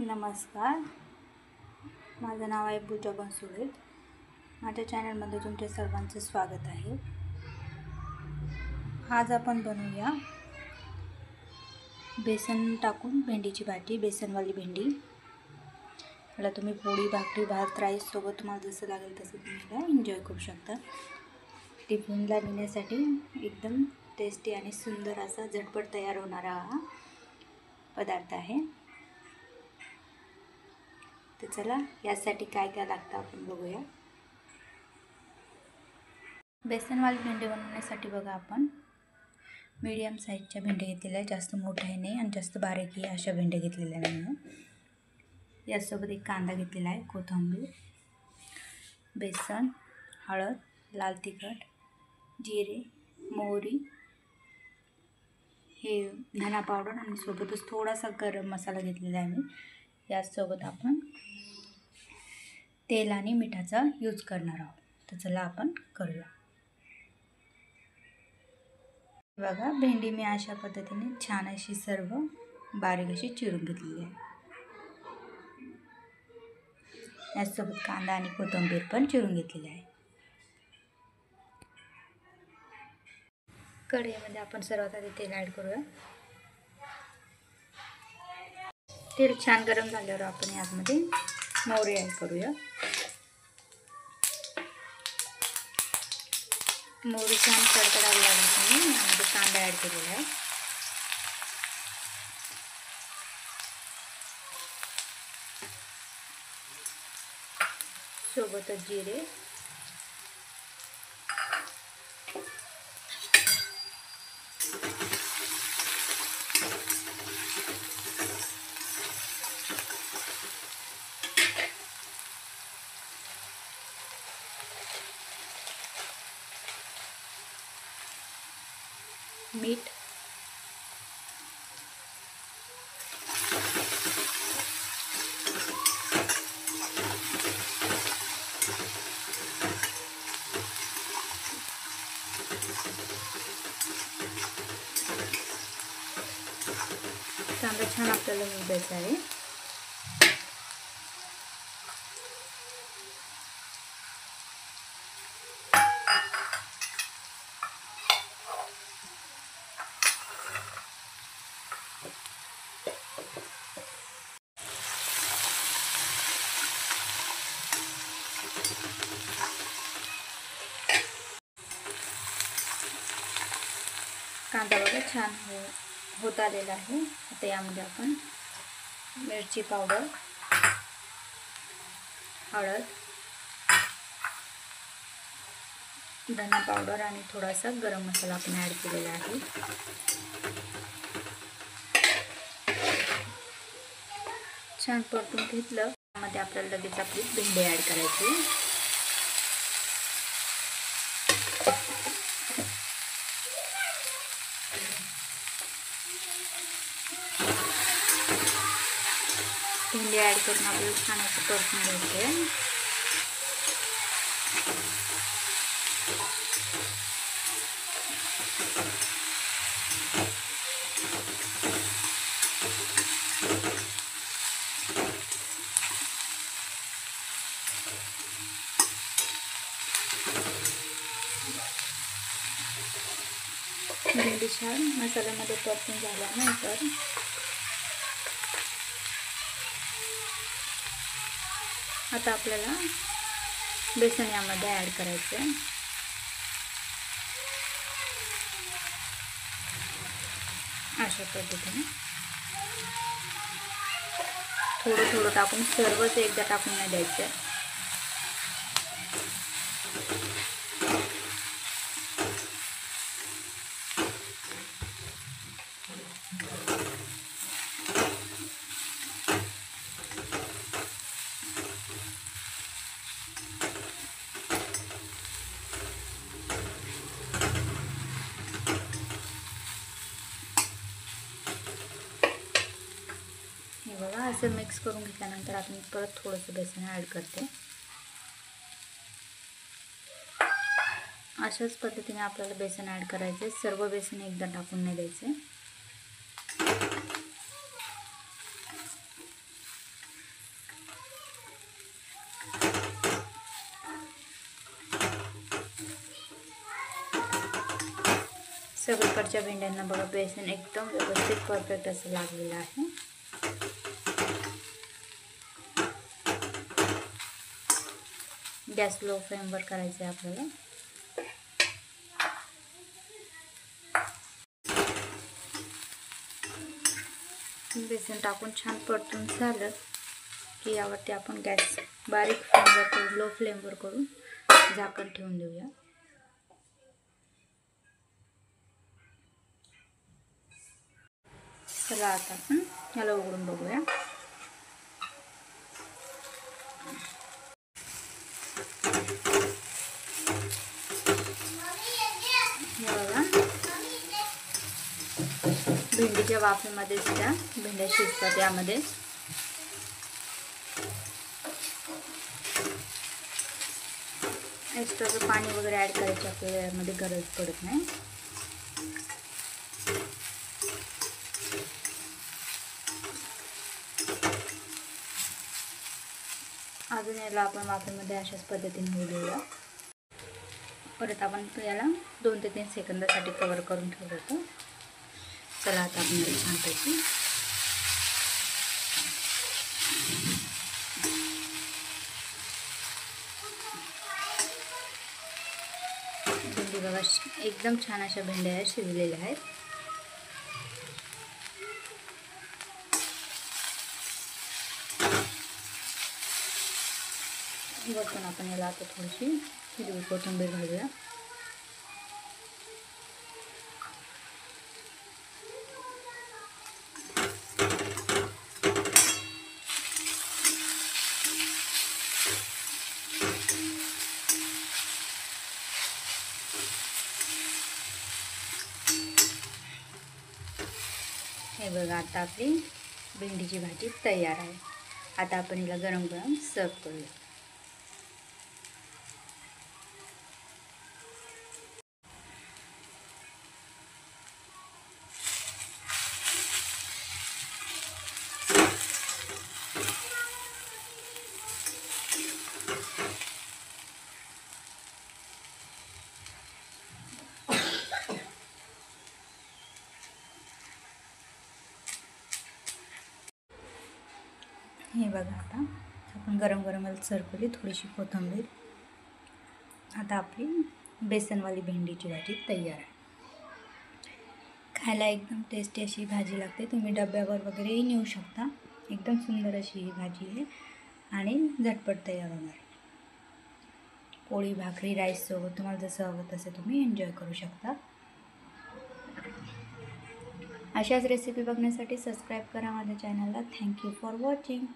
नमस्कार, माझं नाव आहे पूजा बनसोडे। माझ्या चॅनलमध्ये तुमच्या सर्वांचं स्वागत आहे। आज आपण बनवूया बेसन टाकून भेंडीची भाजी, बेसनवाली भेंडी। याला तुम्ही पोळी, भाकरी, भात, राईस सोबत तुम्हाला जसं लागेल तसं तुम्ही याला एन्जॉय करू शकता। टिफिनला नेण्यासाठी एकदम टेस्टी आणि सुंदर असा झटपट तयार होणारा हा पदार्थ आहे। तर चला यासाठी काय काय लागतं आपण बघूया। बेसनवाली भेंडी बनवण्यासाठी बघा आपण मीडियम साईजच्या भेंड्या घेतलेल्या आहे। जास्त मोठ्या नाही आणि जास्त बारीकही अशा भेंड्या घेतलेल्या नाही। यासोबत एक कांदा घेतलेला आहे, कोथिंबीर, बेसन, हळद, लाल तिखट, जिरे, मोहरी, हे धना पावडर आणि सोबतच थोडासा गरम मसाला घेतलेला आहे मी। यासोबत आपण तेल आणि मिठाचा यूज करणार आहोत। तर चला आपण करूया। बघा भेंडी मी अशा पद्धतीने छान अशी सर्व बारीक अशी चिरून घेतलेली आहे। यासोबत कांदा आणि कोथिंबीर पण चिरून घेतलेली आहे। कढईमध्ये आपण सर्वात आधी तेल ॲड करूया। तेल छान गरम झाल्यावर आपण यामध्ये मोहरी ॲड करूया। मोहरी छान कडकडायला लागली मी यामध्ये कांदा ॲड केलेला आहे। सोबतच जिरे, मीठ, कांदा छान आपल्याला होऊ द्यायचा आहे। कांदा बघा छान होत आलेला आहे। आता यामध्ये आपण मिरची पावडर, हळद, धना पावडर आणि थोडासा गरम मसाला आपण ॲड केलेला आहे। छान परतून घेतलं त्यामध्ये आपल्याला लगेच आपली भेंडी ॲड करायची। भेंडी ॲड करून आपल्याला छान असं परतून घ्यायचं। भेंडी छान मसाल्यामध्ये परतून झाल्यानंतर आता आपल्याला बेसन यामध्ये ॲड करायचं आहे। अशा पद्धतीने थोडं थोडं टाकून सर्वच एकदा टाकून नाही द्यायचं। बघा असं मिक्स करून घेतल्यानंतर आपण परत थोडंसं बेसन ॲड करते। अशाच पद्धतीने आपल्याला बेसन ॲड करायचे। सर्व बेसन एकदा टाकून नाही द्यायचे। सगळीकडच्या भेंड्यांना बघा बेसन एकदम व्यवस्थित परफेक्ट असं लागलेलं आहे. गॅस लो फ्लेमवर करायचं आहे आपल्याला. बेसन टाकून छान परतून झालं की यावरती आपण गॅस बारीक फ्लेमवर करून लो फ्लेमवर करून झाकण ठेवून देऊया. चला आता आपण याला उघडून बघूया. बघा भेंडीच्या वाफेमध्ये त्या भेंड्या शिजतात. यामध्ये एक्स्ट्राचं पाणी वगैरे ॲड करायची आपल्याला यामध्ये गरज पडत नाही. अजून याला आपण वाफेमध्ये अशाच पद्धतीने होऊ देऊया. परत आपण याला 2 ते 3 सेकंदासाठी कव्हर करून ठेवलं होतं. चला आता आपण याला छानपैकी भेंडी बघा एकदम छान अशा भेंड्या शिजलेल्या आहेत. वरतून आपण याला आता थोडीशी हिरवी कोथिंबीर घालूया. हे बघा आता आपली भेंडीची भाजी तयार आहे. आता आपण हिला गरम गरम सर्व करूया. हे बघा आता आपण गरम गरम सर्व केली. थोडीशी कोथिंबीर. आता आपली बेसनवाली भेंडीची भाजी तयार आहे. खायला एकदम टेस्टी अशी भाजी लागते. तुम्ही डब्यावर वगैरेही नेऊ शकता. एकदम सुंदर अशी ही भाजी आहे आणि झटपट तयार होणार. पोळी भाकरी राईससोबत तुम्हाला जसं हवं तसं तुम्ही एन्जॉय करू शकता. अशाच रेसिपी बघण्यासाठी सबस्क्राईब करा माझ्या चॅनलला. Thank you for watching.